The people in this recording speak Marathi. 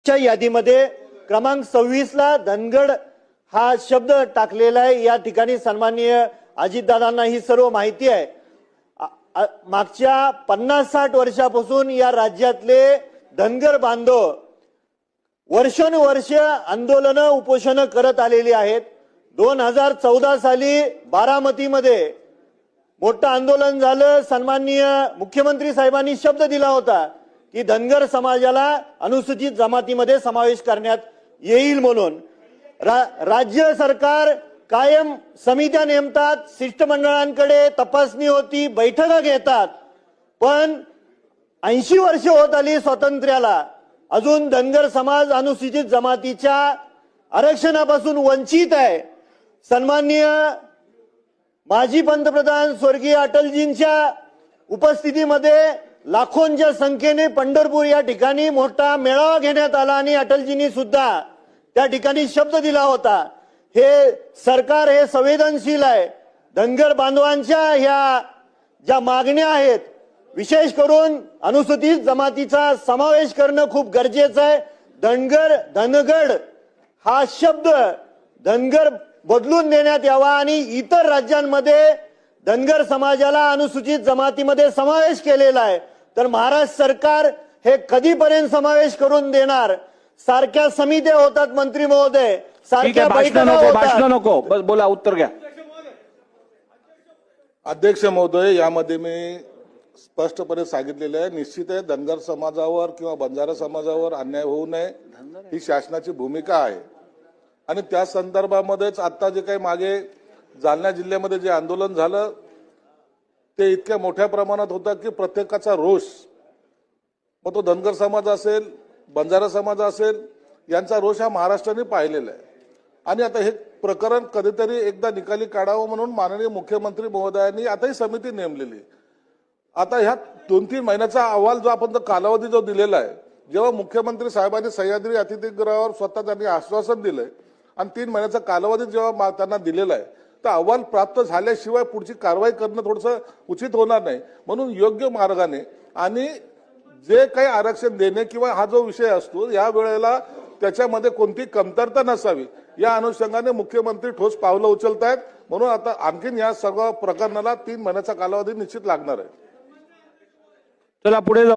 च्या यादीमध्ये क्रमांक 26 ला धनगड हा शब्द टाकलेला आहे। या ठिकाणी सन्माननीय अजितदादांना ही सर्व माहिती आहे। मागच्या 50-60 वर्षापासून या राज्यातले धनगर बांधव वर्षानुवर्ष आंदोलन उपोषण करत आलेली आहेत। 2014 साली बारामतीमध्ये मोठं आंदोलन झालं। सन्माननीय मुख्यमंत्री साहेबांनी शब्द दिला होता की धनगर समाजाला अनुसूचित जमातीमध्ये समावेश करण्यात येईल म्हणून। राज्य सरकार कायम समित्या नेमतात, शिष्टमंडळांकडे तपासणी होती, बैठका घेतात, पण 80 वर्ष होत आली स्वातंत्र्याला, अजून धनगर समाज अनुसूचित जमातीच्या आरक्षणापासून वंचित आहे। सन्माननीय माजी पंतप्रधान स्वर्गीय अटलजींच्या उपस्थितीमध्ये लाखोंच्या संख्येने पंढरपूर या ठिकाणी मोठा मेळावा घेण्यात आला आणि अटलजींनी सुद्धा त्या ठिकाणी शब्द दिला होता। हे सरकार हे संवेदनशील आहे। धनगर बांधवांच्या ह्या ज्या मागण्या आहेत, विशेष करून अनुसूचित जमातीचा समावेश करणं खूप गरजेचं आहे। धनगड हा शब्द धनगर बदलून देण्यात यावा आणि इतर राज्यांमध्ये धनगर समाजाला अनुसूचित जमातीमध्ये समावेश केलेला आहे, तर महाराष्ट्र सरकार हे कधीपर्यंत समावेश करून देणार? सारख्या समित्या होतात मंत्री महोदय, सारख्या बैठका होतात। भाषण नको, बस बोला, उत्तर घ्या। अध्यक्ष महोदय, यामध्ये मी स्पष्टपणे सांगितलेले आहे, निश्चित आहे धनगर समाजावर किंवा बंजारा समाजावर अन्याय होऊ नये ही शासनाची भूमिका आहे। आणि त्या संदर्भामध्येच आता जे काही मागे जालना जिल्ह्यामध्ये जे आंदोलन झालं ते इतक्या मोठ्या प्रमाणात होतं की प्रत्येकाचा रोष, मग तो धनगर समाज असेल, बंजारा समाज असेल, यांचा रोष हा महाराष्ट्राने पाहिलेला आहे। आणि आता हे प्रकरण कधीतरी एकदा निकाली काढावं म्हणून माननीय मुख्यमंत्री महोदयांनी आता ही समिती नेमलेली। आता ह्या 2-3 महिन्याचा अहवाल जो आपण कालावधी जो दिलेला आहे, जेव्हा मुख्यमंत्री साहेबांनी सह्याद्री अतिथीगृहावर स्वतः त्यांनी आश्वासन दिलंय आणि 3 महिन्याचा कालावधी जेव्हा त्यांना दिलेला आहे, तर अहवाल प्राप्त झाल्याशिवाय पुढची कारवाई करणं थोडंसं उचित होणार नाही। म्हणून योग्य मार्गाने आणि जे काही आरक्षण देणे किंवा हा जो विषय असतो या वेळेला त्याच्यामध्ये कोणती कमतरता नसावी या अनुषंगाने मुख्यमंत्री ठोस पावलं उचलतायत। म्हणून आता आणखीन या सर्व प्रकरणाला 3 महिन्याचा कालावधी निश्चित लागणार आहे। चला पुढे जाऊ।